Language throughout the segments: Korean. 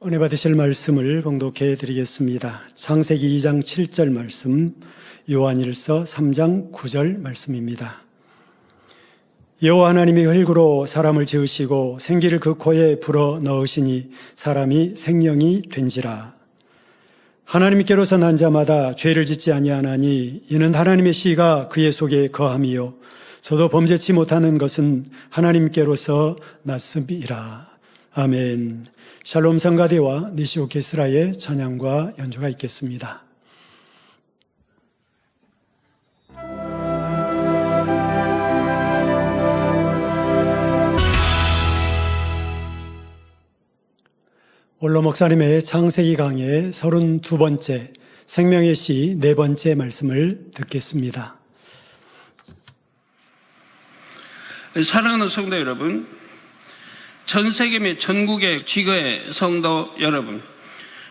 은혜 받으실 말씀을 봉독해 드리겠습니다. 창세기 2장 7절 말씀, 요한일서 3장 9절 말씀입니다. 여호와 하나님이 흙으로 사람을 지으시고 생기를 그 코에 불어 넣으시니 사람이 생명이 된지라. 하나님께로서 난 자마다 죄를 짓지 아니하나니 이는 하나님의 씨가 그의 속에 거함이요 저도 범죄치 못하는 것은 하나님께로서 났음이라. 아멘. 샬롬 성가대와 니시 오케스트라의 찬양과 연주가 있겠습니다. 원로 목사님의 창세기 강의 32번째 생명의 시 4번째 말씀을 듣겠습니다. 사랑하는 성도 여러분, 전 세계 및 전국의 지교회 성도 여러분,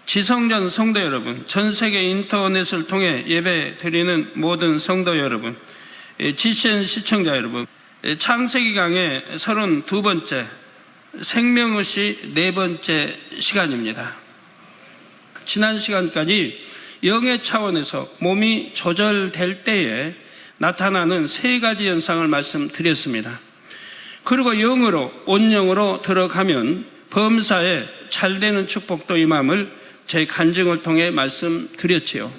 지성전 성도 여러분, 전 세계 인터넷을 통해 예배 드리는 모든 성도 여러분, GCN 시청자 여러분, 창세기 강의 32번째 생명의 시 4번째 시간입니다. 지난 시간까지 영의 차원에서 몸이 조절될 때에 나타나는 3가지 현상을 말씀드렸습니다. 그리고 영으로, 온영으로 들어가면 범사에 잘되는 축복도 임함을 제 간증을 통해 말씀드렸지요.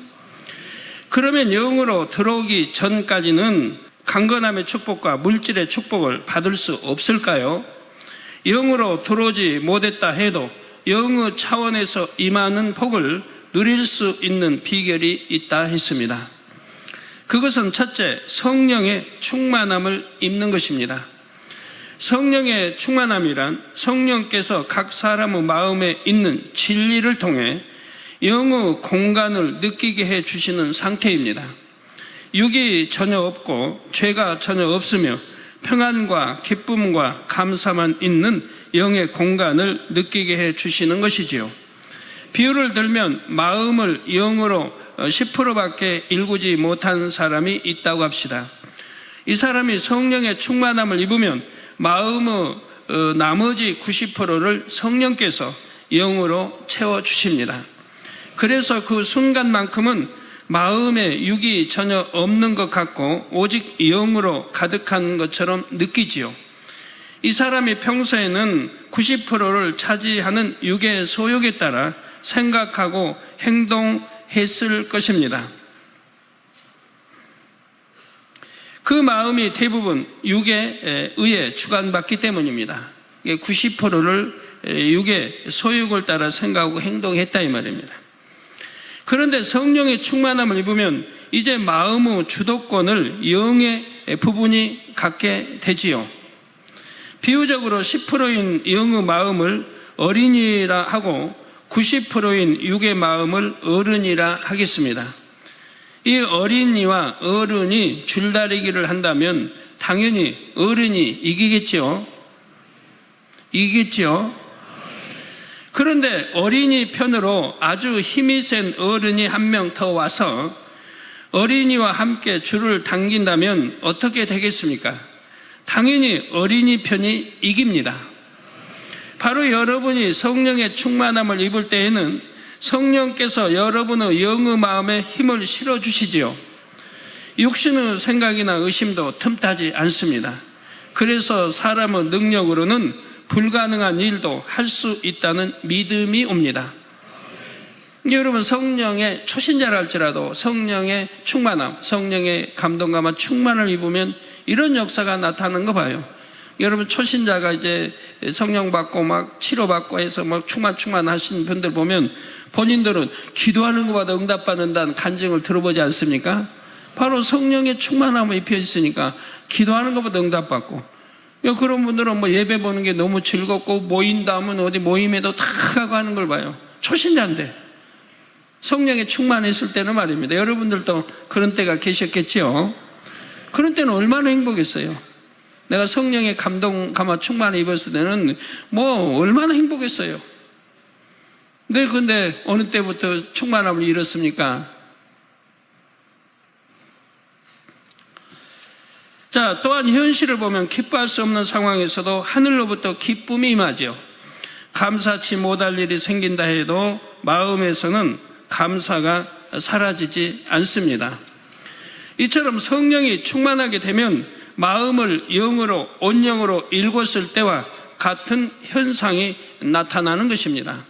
그러면 영으로 들어오기 전까지는 강건함의 축복과 물질의 축복을 받을 수 없을까요? 영으로 들어오지 못했다 해도 영의 차원에서 임하는 복을 누릴 수 있는 비결이 있다 했습니다. 그것은 첫째, 성령의 충만함을 입는 것입니다. 성령의 충만함이란 성령께서 각 사람의 마음에 있는 진리를 통해 영의 공간을 느끼게 해 주시는 상태입니다. 육이 전혀 없고 죄가 전혀 없으며 평안과 기쁨과 감사만 있는 영의 공간을 느끼게 해 주시는 것이지요. 비유를 들면 마음을 영으로 10%밖에 일구지 못한 사람이 있다고 합시다. 이 사람이 성령의 충만함을 입으면 마음의 나머지 90%를 성령께서 영으로 채워주십니다. 그래서 그 순간만큼은 마음에 육이 전혀 없는 것 같고 오직 영으로 가득한 것처럼 느끼지요. 이 사람이 평소에는 90%를 차지하는 육의 소욕에 따라 생각하고 행동했을 것입니다. 그 마음이 대부분 육에 의해 주관받기 때문입니다. 90%를 육의 소욕을 따라 생각하고 행동했다 이 말입니다. 그런데 성령의 충만함을 입으면 이제 마음의 주도권을 영의 부분이 갖게 되지요. 비유적으로 10%인 영의 마음을 어린이라 하고 90%인 육의 마음을 어른이라 하겠습니다. 이 어린이와 어른이 줄다리기를 한다면 당연히 어른이 이기겠죠. 그런데 어린이 편으로 아주 힘이 센 어른이 한 명 더 와서 어린이와 함께 줄을 당긴다면 어떻게 되겠습니까? 당연히 어린이 편이 이깁니다. 바로 여러분이 성령의 충만함을 입을 때에는 성령께서 여러분의 영의 마음에 힘을 실어주시지요. 육신의 생각이나 의심도 틈타지 않습니다. 그래서 사람의 능력으로는 불가능한 일도 할 수 있다는 믿음이 옵니다. 여러분, 성령의 초신자라 할지라도 성령의 충만함, 성령의 감동감과 충만을 입으면 이런 역사가 나타나는 거 봐요. 여러분, 초신자가 이제 성령 받고 막 치료받고 해서 막 충만 하신 분들 보면 본인들은 기도하는 것보다 응답받는다는 간증을 들어보지 않습니까? 바로 성령의 충만함을 입혀 있으니까 기도하는 것보다 응답받고, 그런 분들은 뭐 예배 보는 게 너무 즐겁고 모인다 하면 어디 모임에도 다 가고 하는 걸 봐요. 초신자인데 성령에 충만했을 때는 말입니다. 여러분들도 그런 때가 계셨겠죠. 그런 때는 얼마나 행복했어요. 내가 성령의 감동 감화 충만을 입었을 때는 뭐 얼마나 행복했어요. 네, 근데 어느 때부터 충만함을 잃었습니까? 자, 또한 현실을 보면 기뻐할 수 없는 상황에서도 하늘로부터 기쁨이 임하죠. 감사치 못할 일이 생긴다 해도 마음에서는 감사가 사라지지 않습니다. 이처럼 성령이 충만하게 되면 마음을 영으로 온영으로 읽었을 때와 같은 현상이 나타나는 것입니다.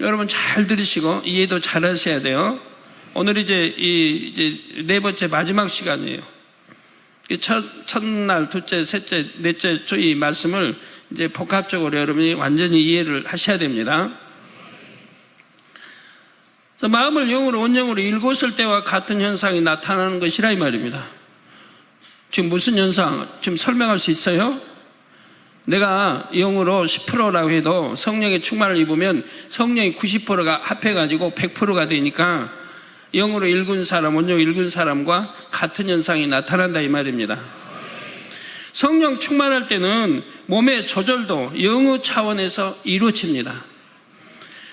여러분 잘 들으시고 이해도 잘 하셔야 돼요. 오늘 이제 네 번째 마지막 시간이에요. 첫날, 둘째, 셋째, 넷째 이 말씀을 이제 복합적으로 여러분이 완전히 이해를 하셔야 됩니다. 마음을 영으로 온영으로 읽었을 때와 같은 현상이 나타나는 것이라 이 말입니다. 지금 무슨 현상? 지금 설명할 수 있어요? 내가 영으로 10%라고 해도 성령의 충만을 입으면 성령이 90%가 합해가지고 100%가 되니까 영으로 읽은 사람, 온영으로 읽은 사람과 같은 현상이 나타난다 이 말입니다. 성령 충만할 때는 몸의 조절도 영의 차원에서 이루어집니다.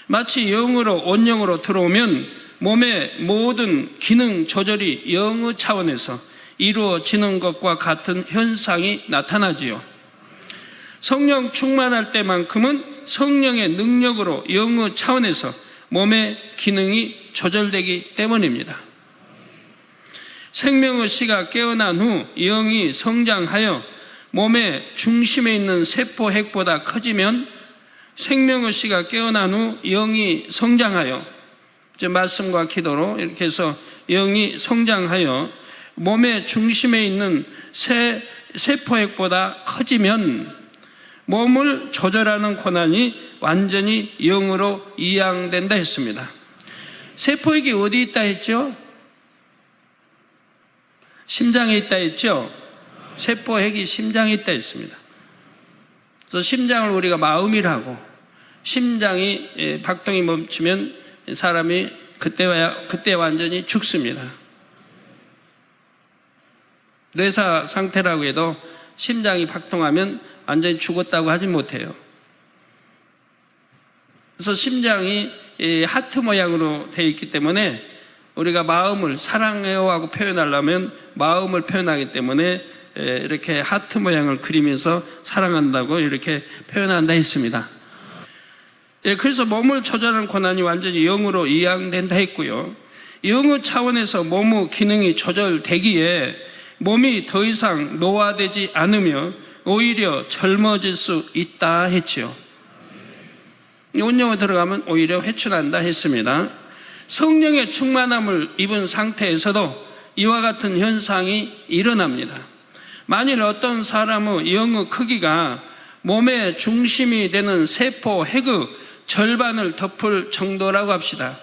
마치 영으로 온영으로 들어오면 몸의 모든 기능 조절이 영의 차원에서 이루어지는 것과 같은 현상이 나타나지요. 성령 충만할 때만큼은 성령의 능력으로 영의 차원에서 몸의 기능이 조절되기 때문입니다. 생명의 씨가 깨어난 후 영이 성장하여 몸의 중심에 있는 세포 핵보다 커지면 생명의 씨가 깨어난 후 영이 성장하여 이제 말씀과 기도로 이렇게 해서 영이 성장하여 몸의 중심에 있는 세포 핵보다 커지면 몸을 조절하는 권한이 완전히 영으로 이양된다 했습니다. 세포핵이 어디 있다 했죠? 심장에 있다 했죠? 세포핵이 심장에 있다 했습니다. 그래서 심장을 우리가 마음이라고, 심장이 박동이 멈추면 사람이 그때 완전히 죽습니다. 뇌사 상태라고 해도 심장이 박동하면 완전히 죽었다고 하지 못해요. 그래서 심장이 하트 모양으로 되어 있기 때문에 우리가 마음을 사랑해요 하고 표현하려면 마음을 표현하기 때문에 이렇게 하트 모양을 그리면서 사랑한다고 이렇게 표현한다 했습니다. 그래서 몸을 조절하는 권한이 완전히 영으로 이양된다 했고요. 영의 차원에서 몸의 기능이 조절되기에 몸이 더 이상 노화되지 않으며 오히려 젊어질 수 있다 했지요. 온영에 들어가면 오히려 회춘한다 했습니다. 성령의 충만함을 입은 상태에서도 이와 같은 현상이 일어납니다. 만일 어떤 사람의 영의 크기가 몸의 중심이 되는 세포 핵의 절반을 덮을 정도라고 합시다.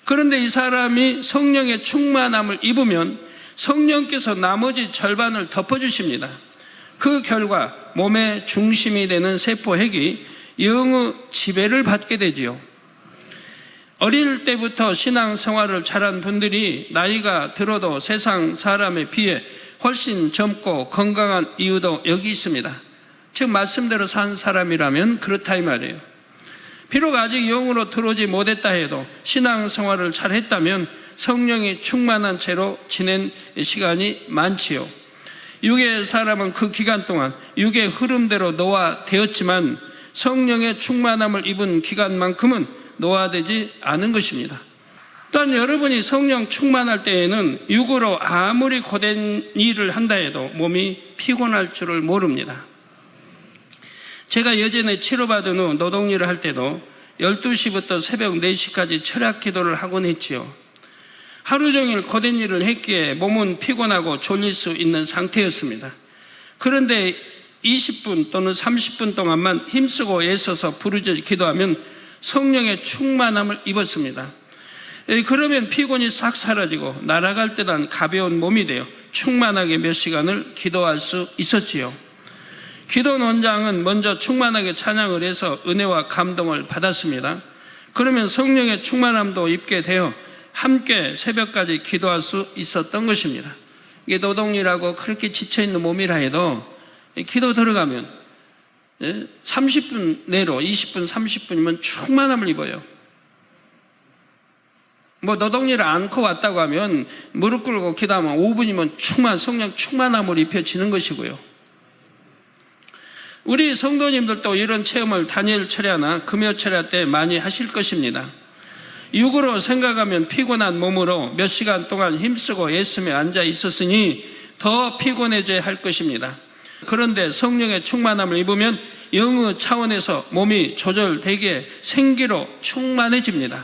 그런데 이 사람이 성령의 충만함을 입으면 성령께서 나머지 절반을 덮어주십니다. 그 결과 몸의 중심이 되는 세포 핵이 영의 지배를 받게 되지요. 어릴 때부터 신앙생활을 잘한 분들이 나이가 들어도 세상 사람에 비해 훨씬 젊고 건강한 이유도 여기 있습니다. 즉 말씀대로 산 사람이라면 그렇다 이 말이에요. 비록 아직 영으로 들어오지 못했다 해도 신앙생활을 잘했다면 성령이 충만한 채로 지낸 시간이 많지요. 육의 사람은 그 기간 동안 육의 흐름대로 노화되었지만 성령의 충만함을 입은 기간만큼은 노화되지 않은 것입니다. 또한 여러분이 성령 충만할 때에는 육으로 아무리 고된 일을 한다 해도 몸이 피곤할 줄을 모릅니다. 제가 예전에 치료받은 후 노동일을 할 때도 12시부터 새벽 4시까지 철학 기도를 하곤 했지요. 하루 종일 고된 일을 했기에 몸은 피곤하고 졸릴 수 있는 상태였습니다. 그런데 20분 또는 30분 동안만 힘쓰고 애써서 부르짖어 기도하면 성령의 충만함을 입었습니다. 그러면 피곤이 싹 사라지고 날아갈 듯한 가벼운 몸이 되어 충만하게 몇 시간을 기도할 수 있었지요. 기도 원장은 먼저 충만하게 찬양을 해서 은혜와 감동을 받았습니다. 그러면 성령의 충만함도 입게 되어 함께 새벽까지 기도할 수 있었던 것입니다. 이게 노동이라고 그렇게 지쳐있는 몸이라 해도 기도 들어가면 30분 내로 20분 30분이면 충만함을 입어요. 뭐 노동일을 않고 왔다고 하면 무릎 꿇고 기도하면 5분이면 성령 충만함을 입혀지는 것이고요. 우리 성도님들도 이런 체험을 다니엘 철야나 금요 철야 때 많이 하실 것입니다. 육으로 생각하면 피곤한 몸으로 몇 시간 동안 힘쓰고 예수에 앉아 있었으니 더 피곤해져야 할 것입니다. 그런데 성령의 충만함을 입으면 영의 차원에서 몸이 조절되기에 생기로 충만해집니다.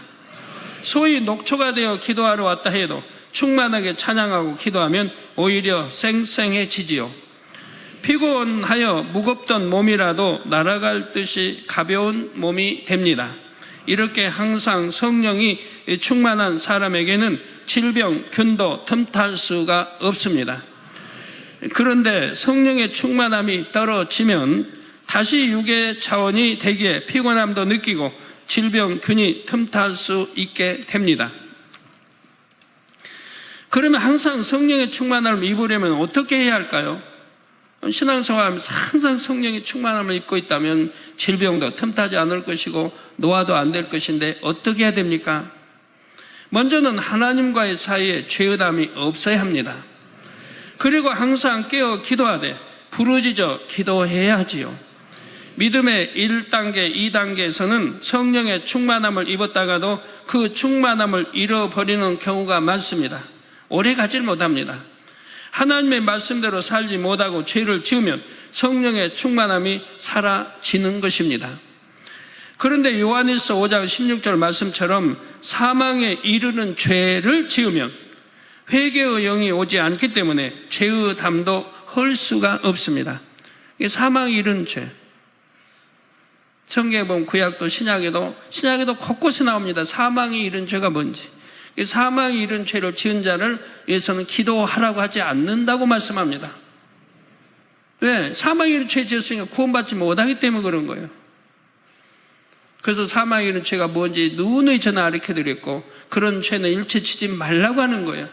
소위 녹초가 되어 기도하러 왔다 해도 충만하게 찬양하고 기도하면 오히려 쌩쌩해지지요. 피곤하여 무겁던 몸이라도 날아갈 듯이 가벼운 몸이 됩니다. 이렇게 항상 성령이 충만한 사람에게는 질병, 균도 틈탈 수가 없습니다. 그런데 성령의 충만함이 떨어지면 다시 육의 차원이 되기에 피곤함도 느끼고 질병, 균이 틈탈 수 있게 됩니다. 그러면 항상 성령의 충만함을 입으려면 어떻게 해야 할까요? 신앙생활하면서 항상 성령의 충만함을 입고 있다면 질병도 틈타지 않을 것이고 노화도 안 될 것인데 어떻게 해야 됩니까? 먼저는 하나님과의 사이에 죄의담이 없어야 합니다. 그리고 항상 깨어 기도하되 부르짖어 기도해야 하지요. 믿음의 1단계, 2단계에서는 성령의 충만함을 입었다가도 그 충만함을 잃어버리는 경우가 많습니다. 오래 가질 못합니다. 하나님의 말씀대로 살지 못하고 죄를 지으면 성령의 충만함이 사라지는 것입니다. 그런데 요한일서 5장 16절 말씀처럼 사망에 이르는 죄를 지으면 회개의 영이 오지 않기 때문에 죄의 담도 헐 수가 없습니다. 이게 사망에 이르는 죄. 성경에 보면 구약도 신약에도 곳곳에 나옵니다. 사망에 이른 죄가 뭔지. 사망에 이른 죄를 지은 자를 위해서는 기도하라고 하지 않는다고 말씀합니다. 왜? 사망에 이른 죄 지었으니까 구원받지 못하기 때문에 그런 거예요. 그래서 사망에 이른 죄가 뭔지 누누이 저는 가르쳐드렸고 그런 죄는 일체 지지 말라고 하는 거예요.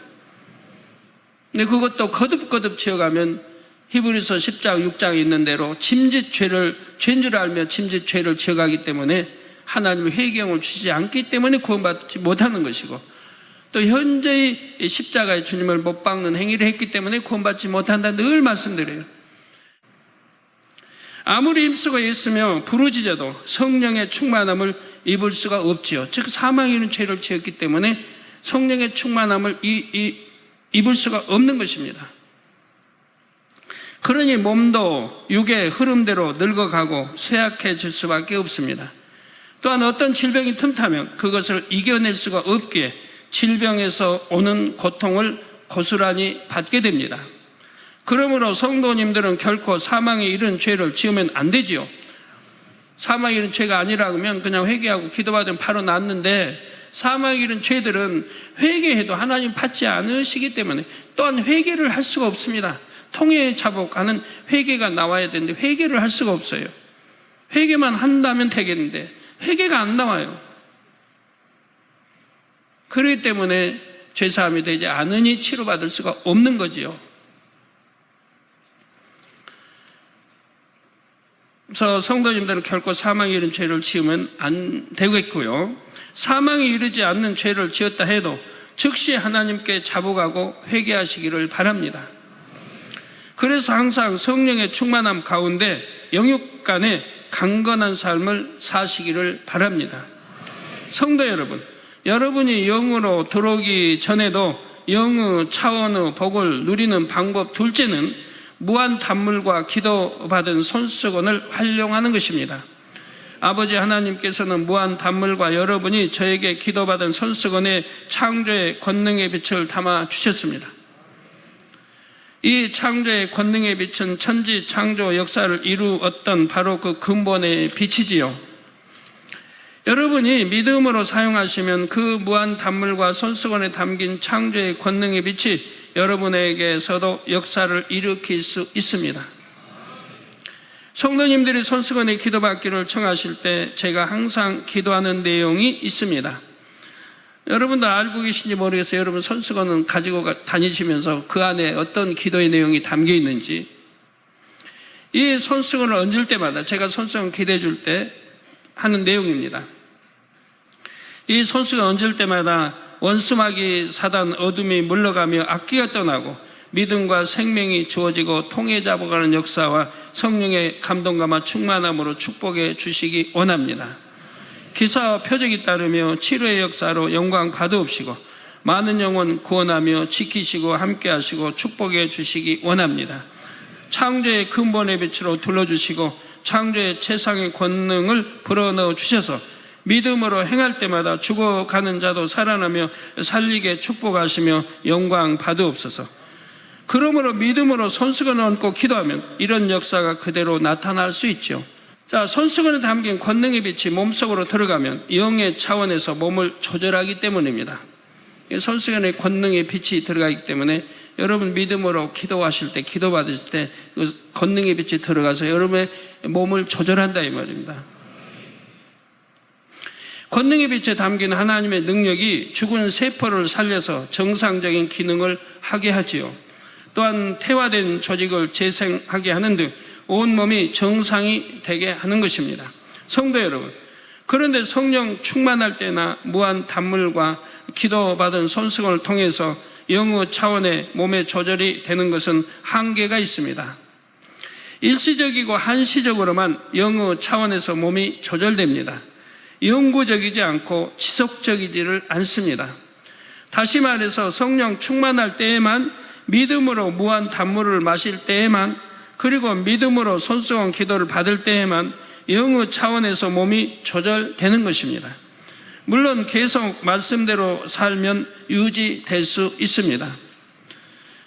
근데 그것도 거듭거듭 지어가면 히브리서 10장 6장에 있는 대로 죄인 줄 알며 짐짓죄를 지어가기 때문에 하나님의 회개형을 주시지 않기 때문에 구원받지 못하는 것이고 또 현재의 십자가의 주님을 못 박는 행위를 했기 때문에 구원받지 못한다 늘 말씀드려요. 아무리 힘쓰고 있으며 부르짖어도 성령의 충만함을 입을 수가 없지요. 즉 사망에 이른 죄를 지었기 때문에 성령의 충만함을 입을 수가 없는 것입니다. 그러니 몸도 육의 흐름대로 늙어가고 쇠약해질 수밖에 없습니다. 또한 어떤 질병이 틈타면 그것을 이겨낼 수가 없기에 질병에서 오는 고통을 고스란히 받게 됩니다. 그러므로 성도님들은 결코 사망에 이른 죄를 지으면 안 되지요. 사망에 이른 죄가 아니라 그러면 그냥 회개하고 기도받으면 바로 낫는데 사망에 이른 죄들은 회개해도 하나님 받지 않으시기 때문에 또한 회개를 할 수가 없습니다. 통해 자복하는 회개가 나와야 되는데 회개를 할 수가 없어요. 회개만 한다면 되겠는데 회개가 안 나와요. 그렇기 때문에 죄사함이 되지 않으니 치료받을 수가 없는 거지요. 그래서 성도님들은 결코 사망에 이른 죄를 지으면 안 되겠고요. 사망에 이르지 않는 죄를 지었다 해도 즉시 하나님께 자복하고 회개하시기를 바랍니다. 그래서 항상 성령의 충만함 가운데 영육 간에 강건한 삶을 사시기를 바랍니다. 성도 여러분, 여러분이 영으로 들어오기 전에도 영의 차원의 복을 누리는 방법 둘째는 무한 단물과 기도받은 손수건을 활용하는 것입니다. 아버지 하나님께서는 무한 단물과 여러분이 저에게 기도받은 손수건에 창조의 권능의 빛을 담아 주셨습니다. 이 창조의 권능의 빛은 천지 창조 역사를 이루었던 바로 그 근본의 빛이지요. 여러분이 믿음으로 사용하시면 그 무한 단물과 손수건에 담긴 창조의 권능의 빛이 여러분에게서도 역사를 일으킬 수 있습니다. 성도님들이 손수건에 기도받기를 청하실 때 제가 항상 기도하는 내용이 있습니다. 여러분도 알고 계신지 모르겠어요. 여러분 손수건은 가지고 다니시면서 그 안에 어떤 기도의 내용이 담겨 있는지. 이 손수건을 얹을 때마다 제가 손수건 기도해 줄 때 하는 내용입니다. 이 손수건 얹을 때마다 원수마귀 사단 어둠이 물러가며 악기가 떠나고 믿음과 생명이 주어지고 통해 잡아가는 역사와 성령의 감동감화 충만함으로 축복해 주시기 원합니다. 기사와 표적이 따르며 치료의 역사로 영광 받으옵시고 많은 영혼 구원하며 지키시고 함께하시고 축복해 주시기 원합니다. 창조의 근본의 빛으로 둘러주시고 창조의 최상의 권능을 불어넣어 주셔서 믿음으로 행할 때마다 죽어가는 자도 살아나며 살리게 축복하시며 영광 받으옵소서. 그러므로 믿음으로 손수건을 얹고 기도하면 이런 역사가 그대로 나타날 수 있죠. 자, 손수건에 담긴 권능의 빛이 몸속으로 들어가면 영의 차원에서 몸을 조절하기 때문입니다. 손수건에 권능의 빛이 들어가기 때문에 여러분 믿음으로 기도하실 때, 기도 받으실 때 그 권능의 빛이 들어가서 여러분의 몸을 조절한다 이 말입니다. 권능의 빛에 담긴 하나님의 능력이 죽은 세포를 살려서 정상적인 기능을 하게 하지요. 또한 퇴화된 조직을 재생하게 하는 등 온몸이 정상이 되게 하는 것입니다. 성도 여러분, 그런데 성령 충만할 때나 무한 단물과 기도받은 손수건을 통해서 영의 차원의 몸의 조절이 되는 것은 한계가 있습니다. 일시적이고 한시적으로만 영의 차원에서 몸이 조절됩니다. 영구적이지 않고 지속적이지를 않습니다. 다시 말해서 성령 충만할 때에만, 믿음으로 무한 단물을 마실 때에만, 그리고 믿음으로 손수건 기도를 받을 때에만 영의 차원에서 몸이 조절되는 것입니다. 물론 계속 말씀대로 살면 유지될 수 있습니다.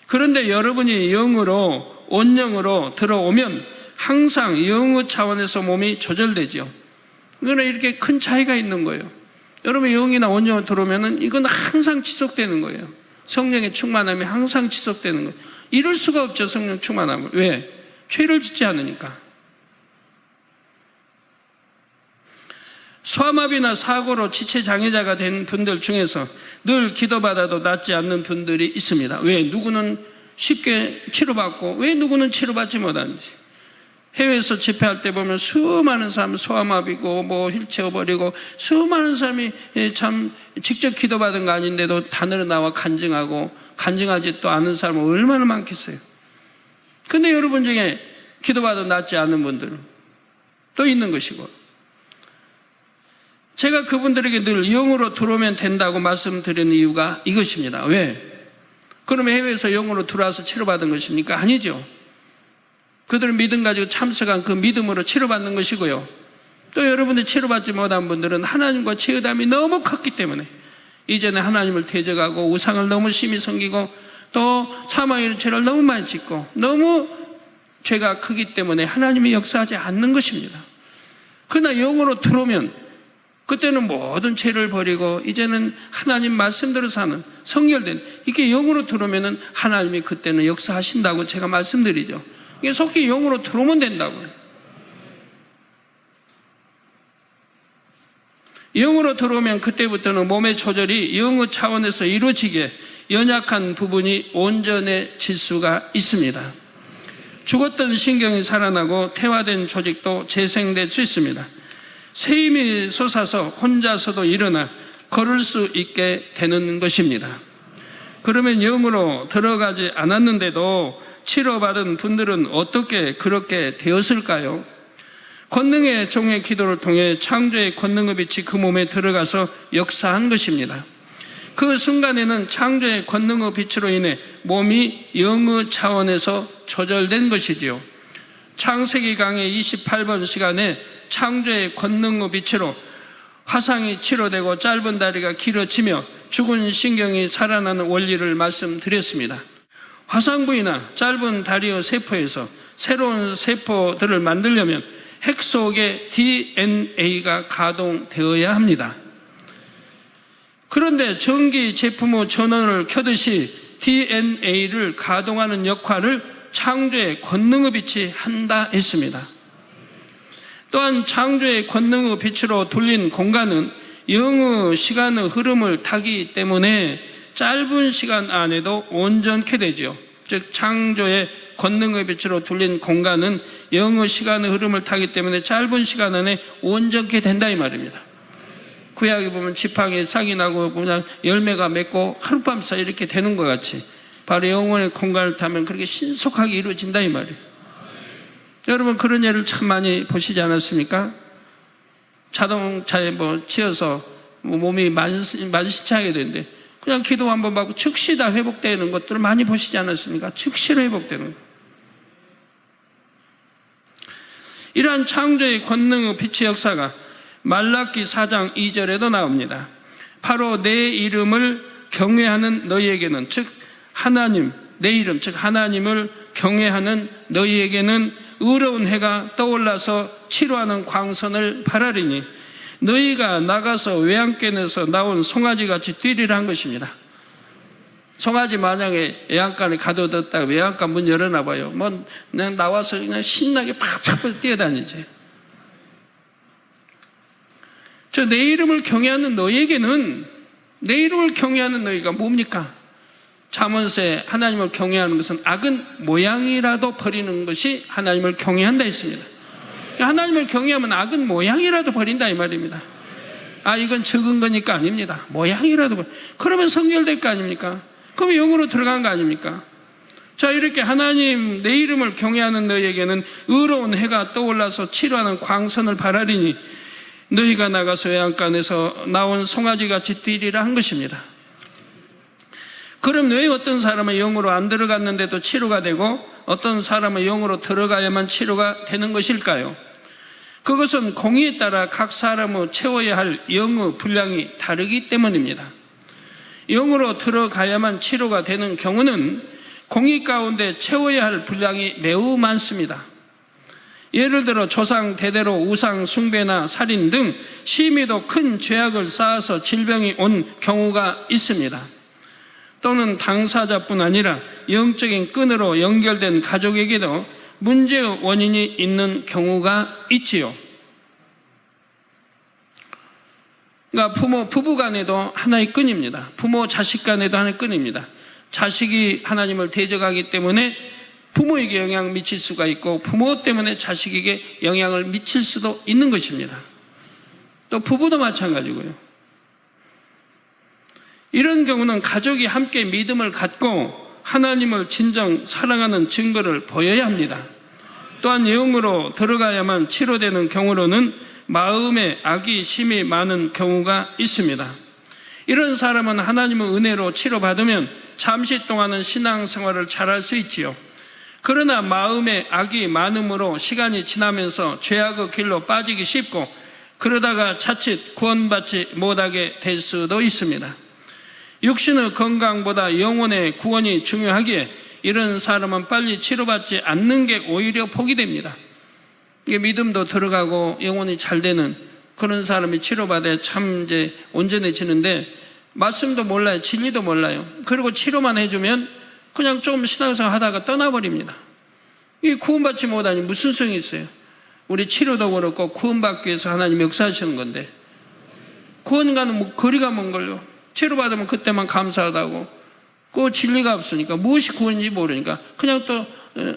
그런데 여러분이 영으로, 온영으로 들어오면 항상 영의 차원에서 몸이 조절되죠. 그러나 이렇게 큰 차이가 있는 거예요. 여러분 영이나 온영으로 들어오면 이건 항상 지속되는 거예요. 성령의 충만함이 항상 지속되는 거예요. 이럴 수가 없죠, 성령 충만함을. 왜? 죄를 짓지 않으니까. 소아마비나 사고로 지체장애자가 된 분들 중에서 늘 기도받아도 낫지 않는 분들이 있습니다. 왜? 누구는 쉽게 치료받고 왜 누구는 치료받지 못하는지. 해외에서 집회할 때 보면 수많은 사람 소아마비고 뭐 휠체어 버리고 수많은 사람이 참 직접 기도받은 거 아닌데도 단으로 나와 간증하고 간증하지 또 않은 사람은 얼마나 많겠어요. 근데 여러분 중에 기도받아도 낫지 않는 분들은 또 있는 것이고, 제가 그분들에게 늘 영으로 들어오면 된다고 말씀드리는 이유가 이것입니다. 왜? 그러면 해외에서 영으로 들어와서 치료받은 것입니까? 아니죠. 그들은 믿음 가지고 참석한 그 믿음으로 치료받는 것이고요. 또 여러분들 치료받지 못한 분들은 하나님과 죄의담이 너무 컸기 때문에 이전에 하나님을 대적하고 우상을 너무 심히 섬기고 또 사망의 죄를 너무 많이 짓고 너무 죄가 크기 때문에 하나님이 역사하지 않는 것입니다. 그러나 영으로 들어오면 그때는 모든 죄를 버리고 이제는 하나님 말씀대로 사는 성결된, 이게 영으로 들어오면 하나님이 그때는 역사하신다고 제가 말씀드리죠. 이게 속히 영으로 들어오면 된다고요. 영으로 들어오면 그때부터는 몸의 조절이 영의 차원에서 이루어지게 연약한 부분이 온전해질 수가 있습니다. 죽었던 신경이 살아나고 퇴화된 조직도 재생될 수 있습니다. 새 힘이 솟아서 혼자서도 일어나 걸을 수 있게 되는 것입니다. 그러면 영으로 들어가지 않았는데도 치료받은 분들은 어떻게 그렇게 되었을까요? 권능의 종의 기도를 통해 창조의 권능의 빛이 그 몸에 들어가서 역사한 것입니다. 그 순간에는 창조의 권능의 빛으로 인해 몸이 영의 차원에서 조절된 것이지요. 창세기 강의 28번 시간에 창조의 권능의 빛으로 화상이 치료되고 짧은 다리가 길어지며 죽은 신경이 살아나는 원리를 말씀드렸습니다. 화상 부위나 짧은 다리의 세포에서 새로운 세포들을 만들려면 핵 속에 DNA가 가동되어야 합니다. 그런데 전기 제품의 전원을 켜듯이 DNA를 가동하는 역할을 창조의 권능의 빛이 한다 했습니다. 또한 창조의 권능의 빛으로 돌린 공간은 영의 시간의 흐름을 타기 때문에 짧은 시간 안에도 온전케 되죠. 즉 창조의 권능의 빛으로 돌린 공간은 영의 시간의 흐름을 타기 때문에 짧은 시간 안에 온전케 된다 이 말입니다. 구약에 보면 지팡이에 싹이 나고 그냥 열매가 맺고 하룻밤 사이 이렇게 되는 것 같이 바로 영혼의 공간을 타면 그렇게 신속하게 이루어진다 이 말이에요. 여러분 그런 예를 참 많이 보시지 않았습니까? 자동차에 치여서 몸이 만신창하게 되는데 그냥 기도 한번 받고 즉시 다 회복되는 것들을 많이 보시지 않았습니까? 즉시로 회복되는 것. 이러한 창조의 권능의 빛의 역사가 말라기 4장 2절에도 나옵니다. 바로 내 이름을 경외하는 너희에게는, 즉 하나님, 내 이름, 즉 하나님을 경외하는 너희에게는 의로운 해가 떠올라서 치료하는 광선을 발하리니 너희가 나가서 외양간에서 나온 송아지같이 뛰리라 한 것입니다. 송아지 만약에 외양간에 가둬뒀다가 외양간 문 열어놔 봐요. 그냥 나와서 그냥 신나게 팍팍 뛰어다니지. 저 내 이름을 경외하는 너희에게는, 내 이름을 경외하는 너희가 뭡니까? 잠언서에 하나님을 경외하는 것은 악은 모양이라도 버리는 것이 하나님을 경외한다 했습니다. 하나님을 경외하면 악은 모양이라도 버린다 이 말입니다. 이건 적은 거니까 아닙니다. 모양이라도 그러면 성결될 거 아닙니까? 그러면 영으로 들어간 거 아닙니까? 자, 이렇게 하나님 내 이름을 경외하는 너희에게는 의로운 해가 떠올라서 치료하는 광선을 발하리니 너희가 나가서 외양간에서 나온 송아지같이 뛰리라 한 것입니다. 그럼 왜 어떤 사람은 영으로 안 들어갔는데도 치료가 되고 어떤 사람은 영으로 들어가야만 치료가 되는 것일까요? 그것은 공의에 따라 각 사람의 채워야 할 영의 분량이 다르기 때문입니다. 영으로 들어가야만 치료가 되는 경우는 공의 가운데 채워야 할 분량이 매우 많습니다. 예를 들어 조상 대대로 우상 숭배나 살인 등 심히도 큰 죄악을 쌓아서 질병이 온 경우가 있습니다. 또는 당사자뿐 아니라 영적인 끈으로 연결된 가족에게도 문제의 원인이 있는 경우가 있지요. 그러니까 부부 간에도 하나의 끈입니다. 부모 자식 간에도 하나의 끈입니다. 자식이 하나님을 대적하기 때문에 부모에게 영향을 미칠 수가 있고 부모 때문에 자식에게 영향을 미칠 수도 있는 것입니다. 또 부부도 마찬가지고요. 이런 경우는 가족이 함께 믿음을 갖고 하나님을 진정 사랑하는 증거를 보여야 합니다. 또한 영으로 들어가야만 치료되는 경우로는 마음에 악이 심히 많은 경우가 있습니다. 이런 사람은 하나님의 은혜로 치료받으면 잠시 동안은 신앙생활을 잘할 수 있지요. 그러나 마음에 악이 많음으로 시간이 지나면서 죄악의 길로 빠지기 쉽고 그러다가 자칫 구원받지 못하게 될 수도 있습니다. 육신의 건강보다 영혼의 구원이 중요하기에 이런 사람은 빨리 치료받지 않는 게 오히려 복이 됩니다. 이게 믿음도 들어가고 영혼이 잘 되는 그런 사람이 치료받아야 참 이제 온전해지는데 말씀도 몰라요. 진리도 몰라요. 그리고 치료만 해주면 그냥 좀 신앙생활 하다가 떠나버립니다. 이게 구원받지 못하니 무슨 소용이 있어요? 우리 치료도 그렇고 구원받기 위해서 하나님이 역사하시는 건데 구원과는 거리가 먼 걸요. 치료받으면 그때만 감사하다고 그 진리가 없으니까 무엇이 구원인지 모르니까 그냥 또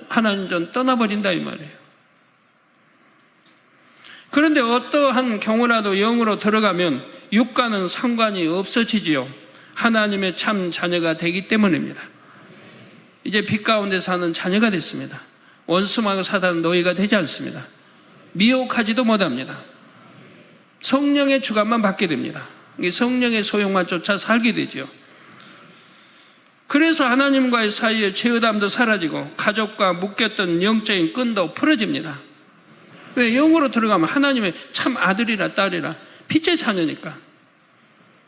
하나님 전 떠나버린다 이 말이에요. 그런데 어떠한 경우라도 영으로 들어가면 육과는 상관이 없어지지요. 하나님의 참 자녀가 되기 때문입니다. 이제 빛 가운데 사는 자녀가 됐습니다. 원수마귀 사단은 노예가 되지 않습니다. 미혹하지도 못합니다. 성령의 주관만 받게 됩니다. 성령의 소용만 쫓아 살게 되죠. 그래서 하나님과의 사이에 죄의담도 사라지고 가족과 묶였던 영적인 끈도 풀어집니다. 왜? 영으로 들어가면 하나님의 참 아들이라 딸이라 빛의 자녀니까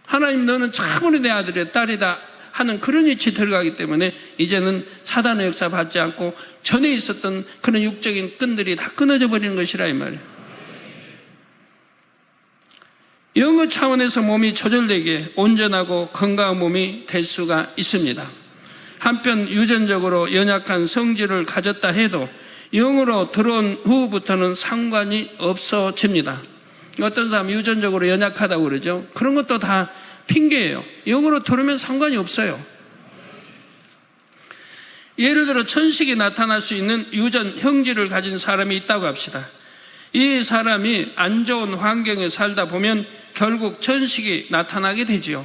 하나님 너는 참으로 내 아들이야 딸이다 하는 그런 위치에 들어가기 때문에 이제는 사단의 역사 받지 않고 전에 있었던 그런 육적인 끈들이 다 끊어져 버리는 것이라 이 말이에요. 영의 차원에서 몸이 조절되게 온전하고 건강한 몸이 될 수가 있습니다. 한편 유전적으로 연약한 성질을 가졌다 해도 영으로 들어온 후부터는 상관이 없어집니다. 어떤 사람 유전적으로 연약하다고 그러죠. 그런 것도 다 핑계예요. 영으로 들어오면 상관이 없어요. 예를 들어 천식이 나타날 수 있는 유전 형질을 가진 사람이 있다고 합시다. 이 사람이 안 좋은 환경에 살다 보면 결국 천식이 나타나게 되지요.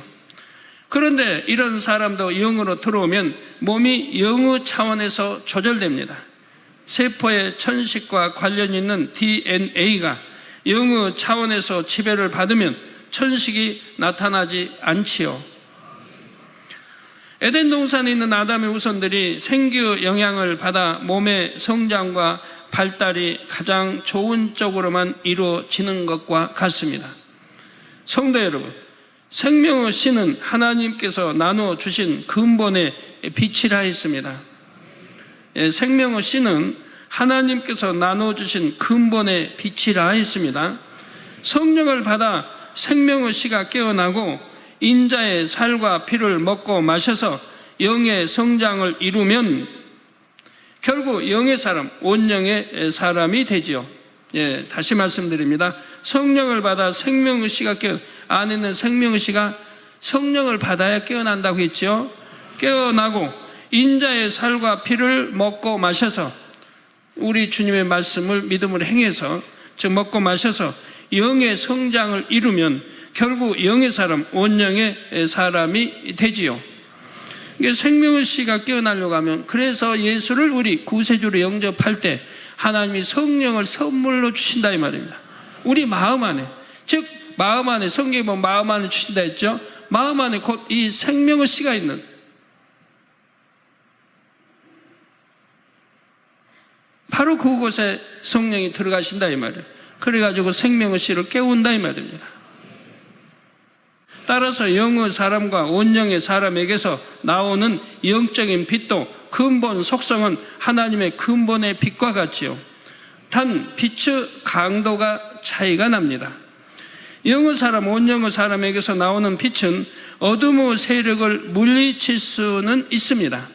그런데 이런 사람도 영으로 들어오면 몸이 영의 차원에서 조절됩니다. 세포의 천식과 관련 있는 DNA가 영의 차원에서 지배를 받으면 천식이 나타나지 않지요. 에덴 동산에 있는 아담의 후손들이 생기의 영향을 받아 몸의 성장과 발달이 가장 좋은 쪽으로만 이루어지는 것과 같습니다. 성도 여러분, 생명의 씨는 하나님께서 나누어 주신 근본의 빛이라 했습니다. 생명의 씨는 하나님께서 나누어 주신 근본의 빛이라 했습니다. 성령을 받아 생명의 씨가 깨어나고 인자의 살과 피를 먹고 마셔서 영의 성장을 이루면 결국 영의 사람, 온영의 사람이 되지요. 다시 말씀드립니다. 성령을 받아 생명의 씨가 안에 있는 생명의 씨가 성령을 받아야 깨어난다고 했죠. 깨어나고 인자의 살과 피를 먹고 마셔서 우리 주님의 말씀을 믿음으로 행해서 즉 먹고 마셔서 영의 성장을 이루면 결국 영의 사람, 온영의 사람이 되지요. 생명의 씨가 깨어나려고 하면 그래서 예수를 우리 구세주로 영접할 때 하나님이 성령을 선물로 주신다 이 말입니다. 우리 마음 안에, 즉 마음 안에, 성경에 보면 마음 안에 주신다 했죠. 마음 안에 곧 이 생명의 씨가 있는, 바로 그곳에 성령이 들어가신다 이 말이에요. 그래가지고 생명의 씨를 깨운다 이 말입니다. 따라서 영의 사람과 온영의 사람에게서 나오는 영적인 빛도 근본 속성은 하나님의 근본의 빛과 같지요. 단 빛의 강도가 차이가 납니다. 영의 사람, 온영의 사람에게서 나오는 빛은 어둠의 세력을 물리칠 수는 있습니다.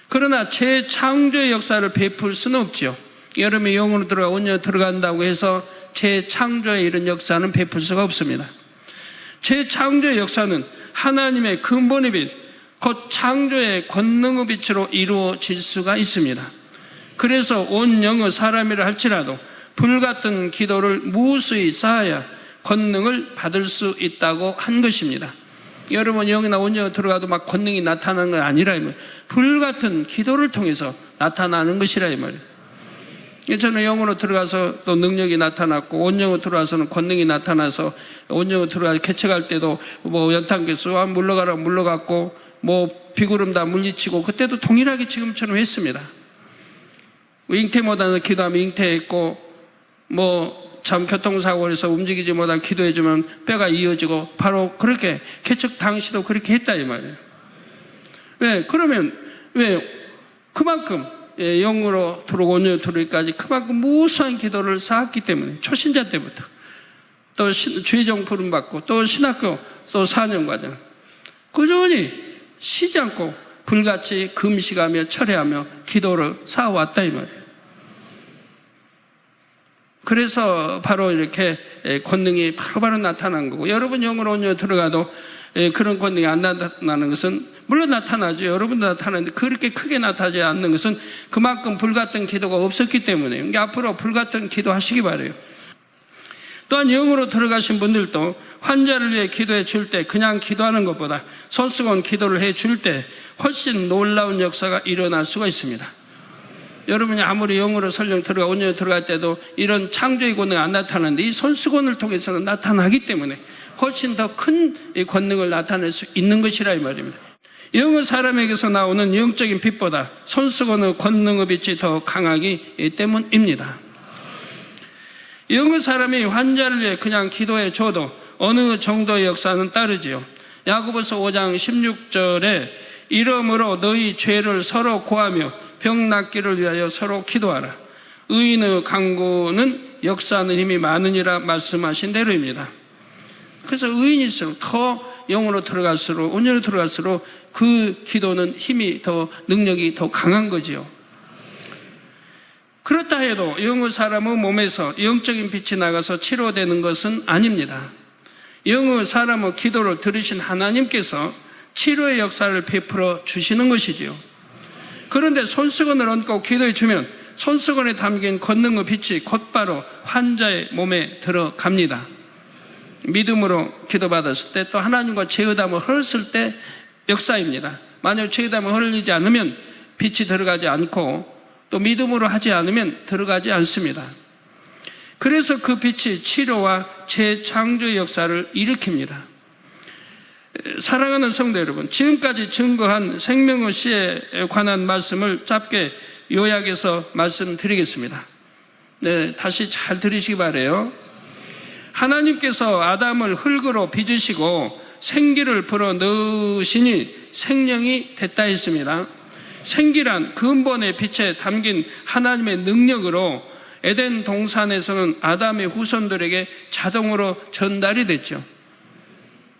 그러나 재창조의 역사를 베풀 수는 없지요. 여러분이 영으로 들어가 온영으로 들어간다고 해서 재창조의 이런 역사는 베풀 수가 없습니다. 재창조의 역사는 하나님의 근본의 빛, 곧 창조의 권능의 빛으로 이루어질 수가 있습니다. 그래서 온 영의 사람이라 할지라도 불같은 기도를 무수히 쌓아야 권능을 받을 수 있다고 한 것입니다. 여러분 영이나 온영에 들어가도 막 권능이 나타나는 건 아니라 이 말이에요. 불같은 기도를 통해서 나타나는 것이라 이 말이에요. 저는 영으로 들어가서 또 능력이 나타났고 온영으로 들어가서는 권능이 나타나서 온영으로 들어가서 개척할 때도 뭐 연탄개수 물러가라 물러갔고 뭐 비구름 다 물리치고 그때도 동일하게 지금처럼 했습니다. 잉태 못하는 기도하면 잉태했고 뭐 참 교통사고에서 움직이지 못한 기도해주면 뼈가 이어지고 바로 그렇게 개척 당시도 그렇게 했다 이 말이에요. 왜? 그러면 왜? 그만큼 영으로 들어오고 온영으로 들어오기까지 그만큼 무수한 기도를 쌓았기 때문에 초신자 때부터 또 주의종 부름 받고 또 신학교 또 4년 과정 꾸준히 쉬지 않고 불같이 금식하며 철회하며 기도를 쌓아왔다 이 말이에요. 그래서 바로 이렇게 권능이 바로바로 나타난 거고 여러분 영으로 온영으로 들어가도 그런 권능이 안 나타나는 것은 물론 나타나죠. 여러분도 나타나는데 그렇게 크게 나타나지 않는 것은 그만큼 불같은 기도가 없었기 때문에 그러니까 앞으로 불같은 기도 하시기 바라요. 또한 영으로 들어가신 분들도 환자를 위해 기도해 줄 때 그냥 기도하는 것보다 손수건 기도를 해 줄 때 훨씬 놀라운 역사가 일어날 수가 있습니다. 여러분이 아무리 영으로 설령 들어가 온영으로 들어갈 때도 이런 창조의 권능이 안 나타나는데 이 손수건을 통해서는 나타나기 때문에 훨씬 더 큰 권능을 나타낼 수 있는 것이라 이 말입니다. 영의 사람에게서 나오는 영적인 빛보다 손수건의 권능의 빛이 더 강하기 때문입니다. 영의 사람이 환자를 위해 그냥 기도해 줘도 어느 정도의 역사는 따르지요. 야고보서 5장 16절에 이러므로 너희 죄를 서로 고하며 병 낫기를 위하여 서로 기도하라. 의인의 간구는 역사하는 힘이 많으니라 말씀하신 대로입니다. 그래서 의인일수록 더 영으로 들어갈수록 온영으로 들어갈수록 그 기도는 힘이 더 능력이 더 강한 거지요. 그렇다 해도 영의 사람의 몸에서 영적인 빛이 나가서 치료되는 것은 아닙니다. 영의 사람의 기도를 들으신 하나님께서 치료의 역사를 베풀어 주시는 것이지요. 그런데 손수건을 얹고 기도해 주면 손수건에 담긴 권능의 빛이 곧바로 환자의 몸에 들어갑니다. 믿음으로 기도받았을 때 또 하나님과 제의담을 흘렀을 때 역사입니다. 만약 죄담을 흘리지 않으면 빛이 들어가지 않고 또 믿음으로 하지 않으면 들어가지 않습니다. 그래서 그 빛이 치료와 재창조의 역사를 일으킵니다. 사랑하는 성도 여러분, 지금까지 증거한 생명의 씨에 관한 말씀을 짧게 요약해서 말씀드리겠습니다. 네, 다시 잘 들으시기 바라요. 하나님께서 아담을 흙으로 빚으시고 생기를 불어 넣으시니 생명이 됐다 했습니다. 생기란 근본의 빛에 담긴 하나님의 능력으로 에덴 동산에서는 아담의 후손들에게 자동으로 전달이 됐죠.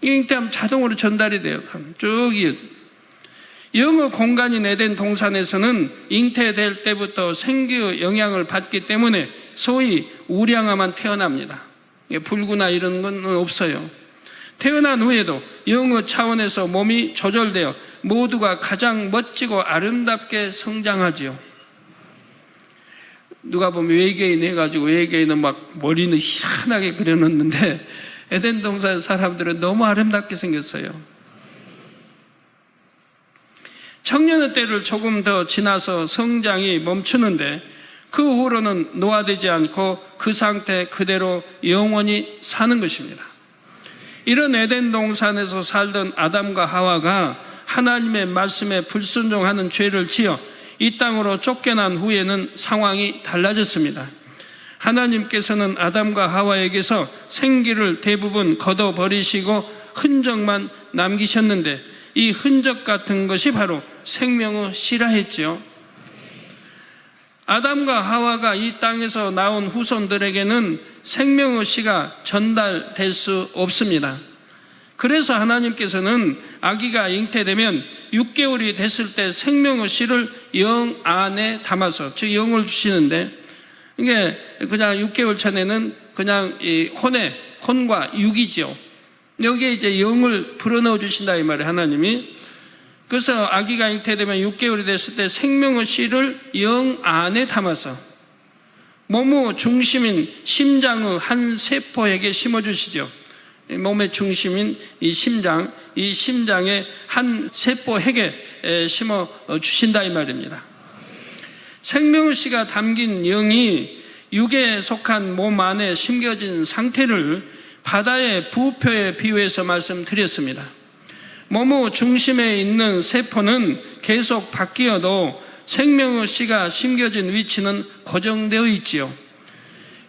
잉태하면 자동으로 전달이 돼요. 쭉 영의 공간인 에덴 동산에서는 잉태될 때부터 생기의 영향을 받기 때문에 소위 우량아만 태어납니다. 불구나 이런 건 없어요. 태어난 후에도 영의 차원에서 몸이 조절되어 모두가 가장 멋지고 아름답게 성장하지요. 누가 보면 외계인 해가지고 외계인은 막 머리는 희한하게 그려놓는데 에덴 동산 사람들은 너무 아름답게 생겼어요. 청년의 때를 조금 더 지나서 성장이 멈추는데 그 후로는 노화되지 않고 그 상태 그대로 영원히 사는 것입니다. 이런 에덴 동산에서 살던 아담과 하와가 하나님의 말씀에 불순종하는 죄를 지어 이 땅으로 쫓겨난 후에는 상황이 달라졌습니다. 하나님께서는 아담과 하와에게서 생기를 대부분 걷어버리시고 흔적만 남기셨는데 이 흔적 같은 것이 바로 생명의 씨라 했죠. 아담과 하와가 이 땅에서 나온 후손들에게는 생명의 씨가 전달될 수 없습니다. 그래서 하나님께서는 아기가 잉태되면 6개월이 됐을 때 생명의 씨를 영 안에 담아서, 즉 영을 주시는데 이게 그냥 6개월 전에는 그냥 이 혼과 육이죠. 여기에 이제 영을 불어넣어 주신다 이 말이에요, 하나님이. 그래서 아기가 잉태되면 6개월이 됐을 때 생명의 씨를 영 안에 담아서 몸의 중심인 심장의 한 세포에게 심어주시죠. 몸의 중심인 이 심장의 한 세포에게 심어 주신다 이 말입니다. 생명의 씨가 담긴 영이 육에 속한 몸 안에 심겨진 상태를 바다의 부표에 비유해서 말씀드렸습니다. 몸의 중심에 있는 세포는 계속 바뀌어도 생명의 씨가 심겨진 위치는 고정되어 있지요.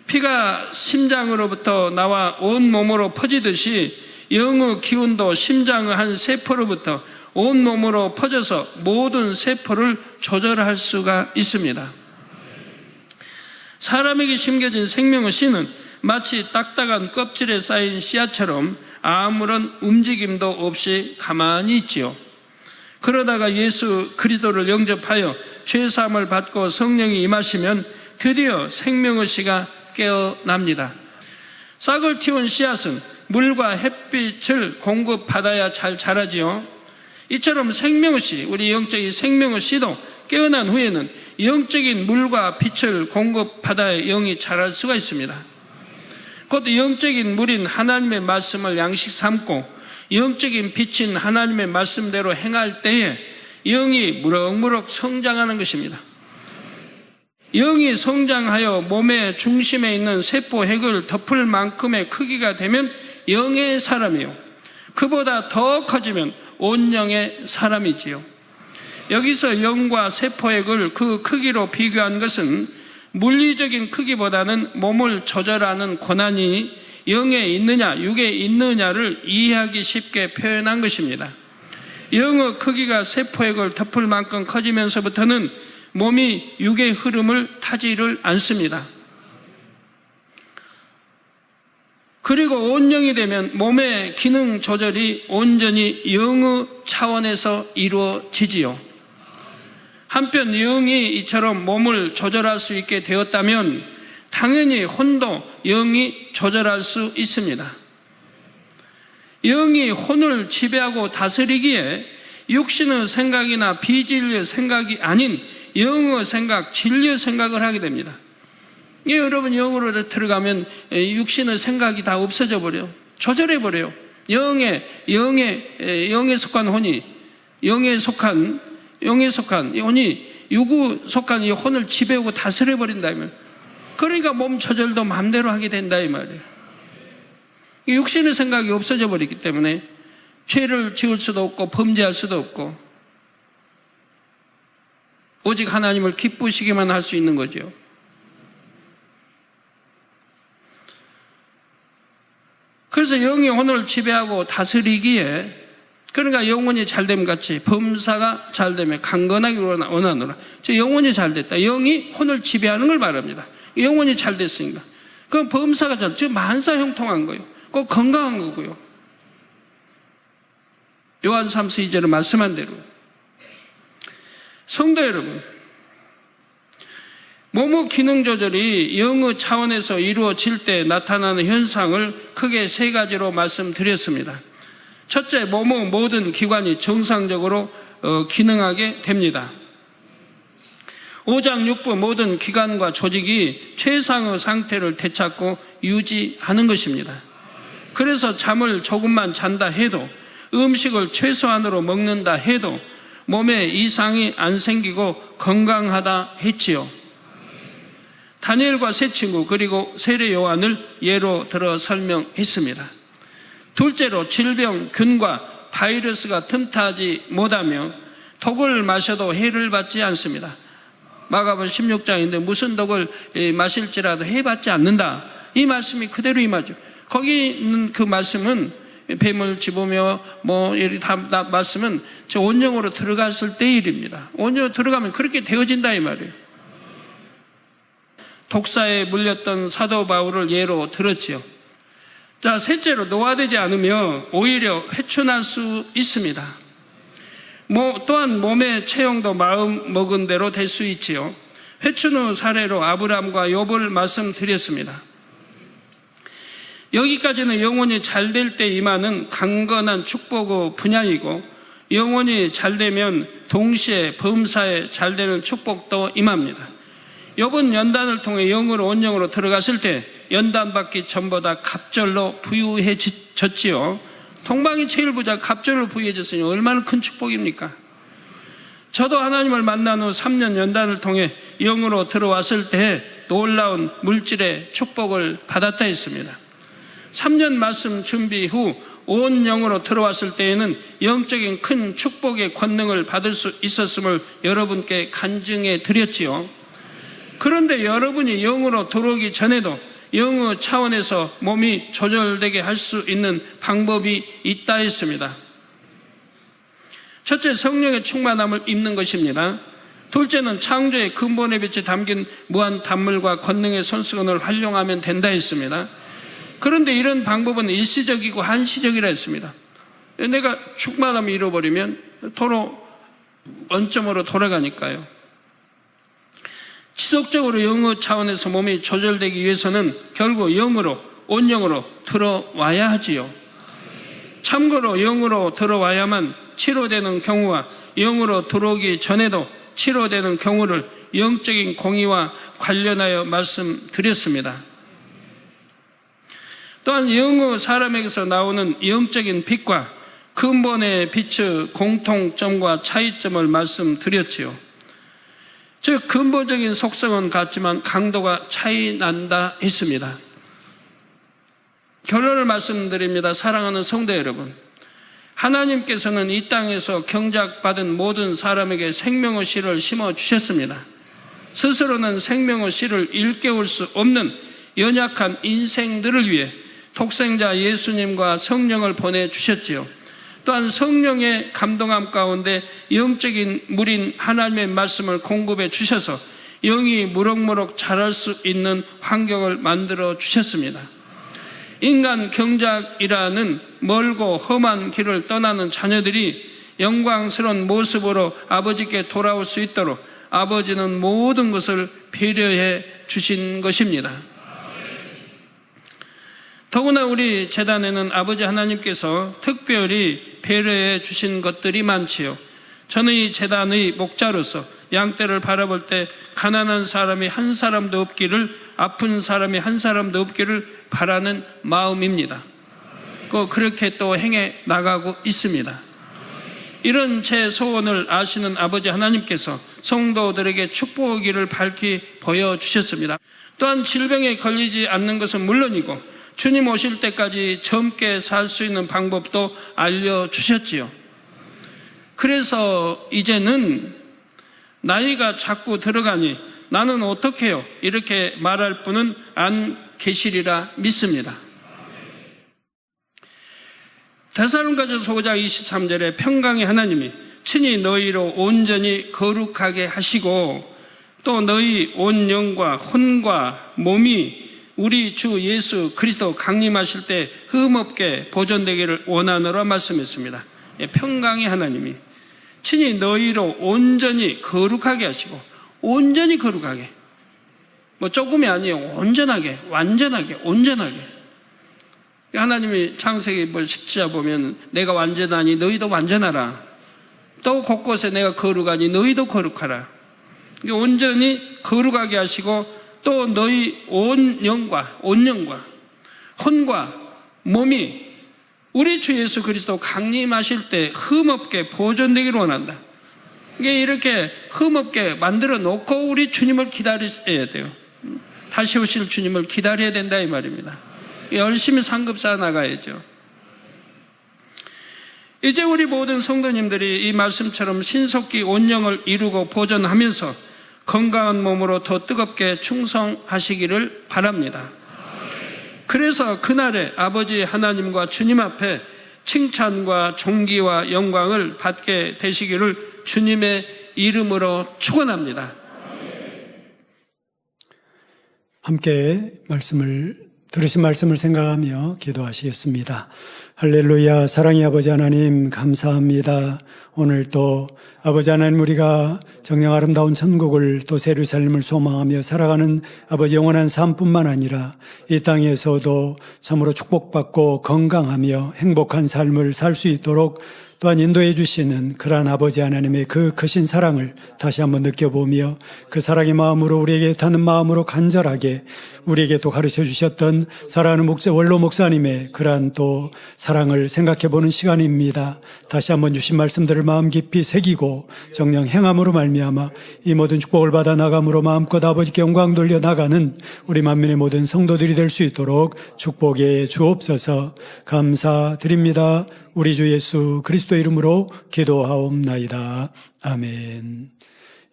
피가 심장으로부터 나와 온 몸으로 퍼지듯이 영의 기운도 심장의 한 세포로부터 온 몸으로 퍼져서 모든 세포를 조절할 수가 있습니다. 사람에게 심겨진 생명의 씨는 마치 딱딱한 껍질에 쌓인 씨앗처럼 아무런 움직임도 없이 가만히 있지요. 그러다가 예수 그리스도를 영접하여 죄사함을 받고 성령이 임하시면 드디어 생명의 씨가 깨어납니다. 싹을 틔운 씨앗은 물과 햇빛을 공급받아야 잘 자라지요. 이처럼 생명의 씨, 우리 영적인 생명의 씨도 깨어난 후에는 영적인 물과 빛을 공급받아야 영이 자랄 수가 있습니다. 곧 영적인 물인 하나님의 말씀을 양식 삼고 영적인 빛인 하나님의 말씀대로 행할 때에 영이 무럭무럭 성장하는 것입니다. 영이 성장하여 몸의 중심에 있는 세포핵을 덮을 만큼의 크기가 되면 영의 사람이요, 그보다 더 커지면 온영의 사람이지요. 여기서 영과 세포핵을 그 크기로 비교한 것은 물리적인 크기보다는 몸을 조절하는 권한이 영에 있느냐 육에 있느냐를 이해하기 쉽게 표현한 것입니다. 영의 크기가 세포핵을 덮을 만큼 커지면서부터는 몸이 육의 흐름을 타지를 않습니다. 그리고 온영이 되면 몸의 기능 조절이 온전히 영의 차원에서 이루어지지요. 한편 영이 이처럼 몸을 조절할 수 있게 되었다면 당연히 혼도 영이 조절할 수 있습니다. 영이 혼을 지배하고 다스리기에 육신의 생각이나 비진리의 생각이 아닌 영의 생각, 진리의 생각을 하게 됩니다. 여러분 영으로 들어가면 육신의 생각이 다 없어져 버려요. 조절해 버려요. 영에 속한 혼이 영에 속한 혼이 육우 속한 이 혼을 지배하고 다스려 버린다 이 말. 그러니까 몸 조절도 마음대로 하게 된다 이 말이에요. 육신의 생각이 없어져 버리기 때문에 죄를 지을 수도 없고 범죄할 수도 없고 오직 하나님을 기쁘시게만 할 수 있는 거죠. 그래서 영이 혼을 지배하고 다스리기에, 그러니까 영혼이 잘됨 같이 범사가 잘되면 강건하게 원하노라. 저 영혼이 잘됐다. 영이 혼을 지배하는 걸 말합니다. 영혼이 잘됐으니까. 그럼 범사가 즉 만사 형통한 거예요. 꼭 건강한 거고요. 요한 3서 2절에 말씀한 대로. 성도 여러분, 몸의 기능 조절이 영의 차원에서 이루어질 때 나타나는 현상을 크게 세 가지로 말씀드렸습니다. 첫째, 몸의 모든 기관이 정상적으로 기능하게 됩니다. 5장 6부 모든 기관과 조직이 최상의 상태를 되찾고 유지하는 것입니다. 그래서 잠을 조금만 잔다 해도, 음식을 최소한으로 먹는다 해도 몸에 이상이 안 생기고 건강하다 했지요. 다니엘과 세 친구 그리고 세례 요한을 예로 들어 설명했습니다. 둘째로, 질병, 균과 바이러스가 틈타지 못하며 독을 마셔도 해를 받지 않습니다. 마가복음 16장인데 무슨 독을 마실지라도 해받지 않는다. 이 말씀이 그대로 임하죠. 거기 있는 그 말씀은 뱀을 집으며 이렇게 다 말씀은 저 온영으로 들어갔을 때의 일입니다. 온영으로 들어가면 그렇게 되어진다 이 말이에요. 독사에 물렸던 사도 바울을 예로 들었지요. 자, 셋째로, 노화되지 않으며 오히려 회춘할 수 있습니다. 또한 몸의 체형도 마음 먹은 대로 될 수 있지요. 회춘 후 사례로 아브라함과 욥을 말씀드렸습니다. 여기까지는 영혼이 잘 될 때 임하는 강건한 축복의 분야이고, 영혼이 잘 되면 동시에 범사에 잘 되는 축복도 임합니다. 욥은 연단을 통해 영으로 온영으로 들어갔을 때 연단 받기 전보다 갑절로 부유해졌지요. 동방이 제일 부자 갑절로 부유해졌으니 얼마나 큰 축복입니까? 저도 하나님을 만난 후 3년 연단을 통해 영으로 들어왔을 때 놀라운 물질의 축복을 받았다 했습니다. 3년 말씀 준비 후 온 영으로 들어왔을 때에는 영적인 큰 축복의 권능을 받을 수 있었음을 여러분께 간증해 드렸지요. 그런데 여러분이 영으로 들어오기 전에도 영의 차원에서 몸이 조절되게 할 수 있는 방법이 있다 했습니다. 첫째, 성령의 충만함을 입는 것입니다. 둘째는 창조의 근본의 빛이 담긴 무한 단물과 권능의 손수건을 활용하면 된다 했습니다. 그런데 이런 방법은 일시적이고 한시적이라 했습니다. 내가 충만함을 잃어버리면 도로 원점으로 돌아가니까요. 지속적으로 영의 차원에서 몸이 조절되기 위해서는 결국 영으로, 온영으로 들어와야 하지요. 참고로 영으로 들어와야만 치료되는 경우와 영으로 들어오기 전에도 치료되는 경우를 영적인 공의와 관련하여 말씀드렸습니다. 또한 영의 사람에게서 나오는 영적인 빛과 근본의 빛의 공통점과 차이점을 말씀드렸지요. 즉 근본적인 속성은 같지만 강도가 차이 난다 했습니다. 결론을 말씀드립니다. 사랑하는 성도 여러분, 하나님께서는 이 땅에서 경작받은 모든 사람에게 생명의 씨를 심어주셨습니다. 스스로는 생명의 씨를 일깨울 수 없는 연약한 인생들을 위해 독생자 예수님과 성령을 보내주셨지요. 또한 성령의 감동함 가운데 영적인 물인 하나님의 말씀을 공급해 주셔서 영이 무럭무럭 자랄 수 있는 환경을 만들어 주셨습니다. 인간 경작이라는 멀고 험한 길을 떠나는 자녀들이 영광스러운 모습으로 아버지께 돌아올 수 있도록 아버지는 모든 것을 배려해 주신 것입니다. 더구나 우리 재단에는 아버지 하나님께서 특별히 배려해 주신 것들이 많지요. 저는 이 재단의 목자로서 양떼를 바라볼 때 가난한 사람이 한 사람도 없기를, 아픈 사람이 한 사람도 없기를 바라는 마음입니다. 그렇게 또 행해 나가고 있습니다. 이런 제 소원을 아시는 아버지 하나님께서 성도들에게 축복의 길을 밝히 보여주셨습니다. 또한 질병에 걸리지 않는 것은 물론이고 주님 오실 때까지 젊게 살 수 있는 방법도 알려주셨지요. 그래서 이제는 나이가 자꾸 들어가니 나는 어떻게 해요? 이렇게 말할 분은 안 계시리라 믿습니다. 데살로니가전서 5장 23절에 평강의 하나님이 친히 너희로 온전히 거룩하게 하시고 또 너희 온 영과 혼과 몸이 우리 주 예수 그리스도 강림하실 때 흠없게 보존되기를 원하노라 말씀했습니다. 평강의 하나님이 친히 너희로 온전히 거룩하게 하시고, 온전히 거룩하게, 뭐 조금이 아니에요. 온전하게, 완전하게, 온전하게. 하나님이 창세기 10자 보면 내가 완전하니 너희도 완전하라. 또 곳곳에 내가 거룩하니 너희도 거룩하라. 온전히 거룩하게 하시고 또 너희 온 영과 혼과 몸이 우리 주 예수 그리스도 강림하실 때 흠없게 보존되기를 원한다. 이게 이렇게 흠없게 만들어 놓고 우리 주님을 기다려야 돼요. 다시 오실 주님을 기다려야 된다 이 말입니다. 열심히 상급사 나가야죠. 이제 우리 모든 성도님들이 이 말씀처럼 신속히 온영을 이루고 보존하면서 건강한 몸으로 더 뜨겁게 충성하시기를 바랍니다. 그래서 그날에 아버지 하나님과 주님 앞에 칭찬과 존귀와 영광을 받게 되시기를 주님의 이름으로 축원합니다. 함께 들으신 말씀을 생각하며 기도하시겠습니다. 할렐루야. 사랑의 아버지 하나님 감사합니다. 오늘 또 아버지 하나님 우리가 정녕 아름다운 천국을 또 새 예루살렘을 소망하며 살아가는 아버지 영원한 삶뿐만 아니라 이 땅에서도 참으로 축복받고 건강하며 행복한 삶을 살 수 있도록 또한 인도해 주시는 그러한 아버지 하나님의 그 크신 사랑을 다시 한번 느껴보며 그 사랑의 마음으로 우리에게 타는 마음으로 간절하게 우리에게 또 가르쳐 주셨던 사랑하는 원로 목사님의 그러한 또 사랑을 생각해 보는 시간입니다. 다시 한번 주신 말씀들을 마음 깊이 새기고 정녕 행함으로 말미암아 이 모든 축복을 받아 나감으로 마음껏 아버지께 영광 돌려 나가는 우리 만민의 모든 성도들이 될 수 있도록 축복해 주옵소서. 감사드립니다. 우리 주 예수 그리스도 이름으로 기도하옵나이다. 아멘.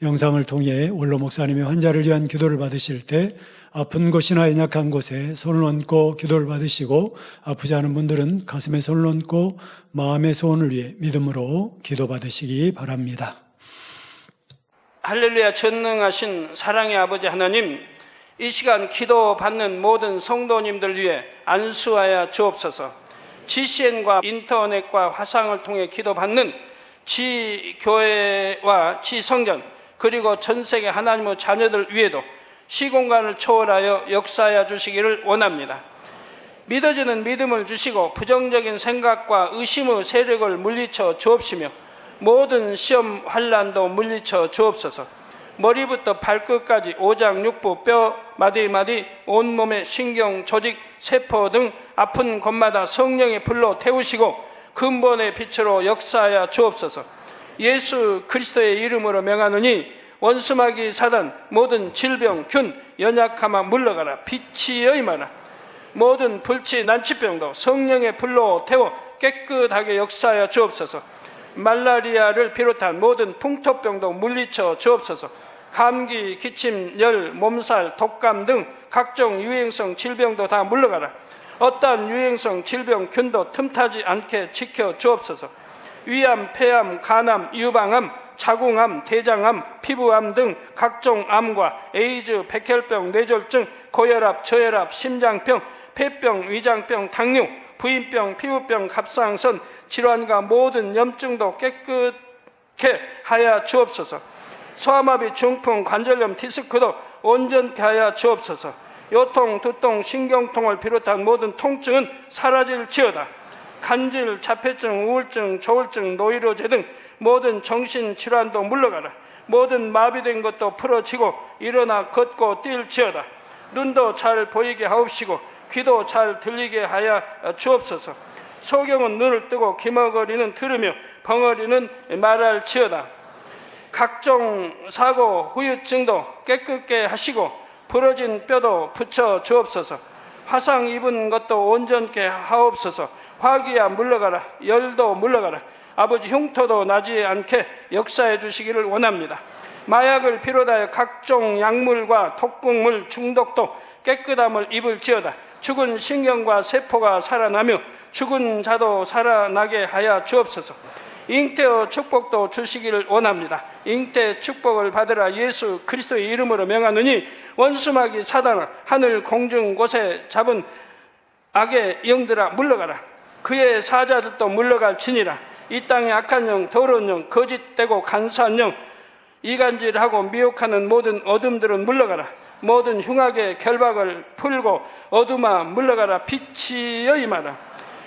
영상을 통해 원로 목사님의 환자를 위한 기도를 받으실 때 아픈 곳이나 연약한 곳에 손을 얹고 기도를 받으시고 아프지 않은 분들은 가슴에 손을 얹고 마음의 소원을 위해 믿음으로 기도 받으시기 바랍니다. 할렐루야. 전능하신 사랑의 아버지 하나님, 이 시간 기도 받는 모든 성도님들 위해 안수하여 주옵소서. GCN과 인터넷과 화상을 통해 기도받는 지교회와 지성전 그리고 전세계 하나님의 자녀들 위에도 시공간을 초월하여 역사하여 주시기를 원합니다. 믿어지는 믿음을 주시고 부정적인 생각과 의심의 세력을 물리쳐 주옵시며 모든 시험 환난도 물리쳐 주옵소서. 머리부터 발끝까지 오장육부 뼈 마디마디 온몸의 신경 조직 세포 등 아픈 곳마다 성령의 불로 태우시고 근본의 빛으로 역사하여 주옵소서. 예수 그리스도의 이름으로 명하노니 원수마귀 사단 모든 질병 균 연약함아 물러가라. 빛이 임하라. 모든 불치 난치병도 성령의 불로 태워 깨끗하게 역사하여 주옵소서. 말라리아를 비롯한 모든 풍토병도 물리쳐 주옵소서. 감기, 기침, 열, 몸살, 독감 등 각종 유행성 질병도 다 물러가라. 어떠한 유행성 질병 균도 틈타지 않게 지켜 주옵소서. 위암, 폐암, 간암, 유방암, 자궁암, 대장암, 피부암 등 각종 암과 에이즈, 백혈병, 뇌졸중, 고혈압, 저혈압, 심장병, 폐병, 위장병, 당뇨, 부인병, 피부병, 갑상선 질환과 모든 염증도 깨끗게 하여 주옵소서. 소아마비, 중풍, 관절염, 디스크도 온전케 하여 주옵소서. 요통, 두통, 신경통을 비롯한 모든 통증은 사라질지어다. 간질, 자폐증, 우울증, 조울증, 노이로제 등 모든 정신질환도 물러가라. 모든 마비된 것도 풀어지고 일어나 걷고 뛸지어다. 눈도 잘 보이게 하옵시고 귀도 잘 들리게 하여 주옵소서. 소경은 눈을 뜨고 기머거리는 들으며 벙어리는 말할지어다. 각종 사고 후유증도 깨끗게 하시고 부러진 뼈도 붙여 주옵소서. 화상 입은 것도 온전케 하옵소서. 화기야 물러가라. 열도 물러가라. 아버지 흉터도 나지 않게 역사해 주시기를 원합니다. 마약을 비롯하여 각종 약물과 독극물 중독도 깨끗함을 입을지어다. 죽은 신경과 세포가 살아나며 죽은 자도 살아나게 하여 주옵소서. 잉태의 축복도 주시기를 원합니다. 잉태 축복을 받으라. 예수 그리스도의 이름으로 명하노니 원수마귀 사단아 하늘 공중 곳에 잡은 악의 영들아 물러가라. 그의 사자들도 물러갈지니라. 이 땅의 악한 영, 더러운 영, 거짓되고 간사한 영, 이간질하고 미혹하는 모든 어둠들은 물러가라. 모든 흉악의 결박을 풀고 어둠아 물러가라. 빛이여 임하라.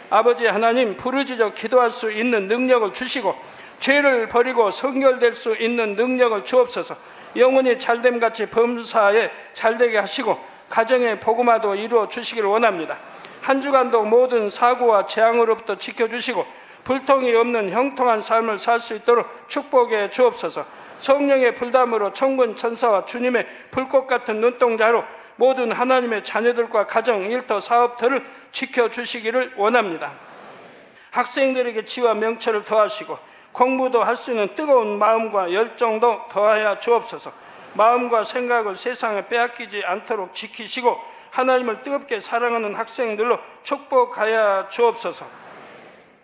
아버지 하나님, 부르짖어 기도할 수 있는 능력을 주시고 죄를 버리고 성결될 수 있는 능력을 주옵소서. 영혼이 잘됨같이 범사에 잘되게 하시고 가정의 복음화도 이루어 주시길 원합니다. 한 주간도 모든 사고와 재앙으로부터 지켜주시고 불통이 없는 형통한 삶을 살 수 있도록 축복해 주옵소서. 성령의 불담으로 천군 천사와 주님의 불꽃 같은 눈동자로 모든 하나님의 자녀들과 가정, 일터, 사업터를 지켜주시기를 원합니다. 학생들에게 지와 명철을 더하시고 공부도 할 수 있는 뜨거운 마음과 열정도 더하여 주옵소서. 마음과 생각을 세상에 빼앗기지 않도록 지키시고 하나님을 뜨겁게 사랑하는 학생들로 축복하여 주옵소서.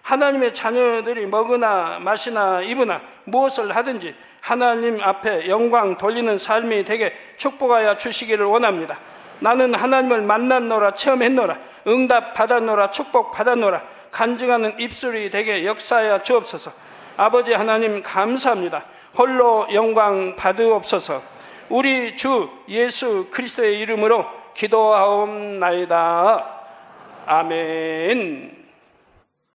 하나님의 자녀들이 먹으나 마시나 입으나 무엇을 하든지 하나님 앞에 영광 돌리는 삶이 되게 축복하여 주시기를 원합니다. 나는 하나님을 만났노라, 체험했노라, 응답 받았노라, 축복 받았노라, 간증하는 입술이 되게 역사하여 주옵소서. 아버지 하나님 감사합니다. 홀로 영광 받으옵소서. 우리 주 예수 그리스도의 이름으로 기도하옵나이다. 아멘.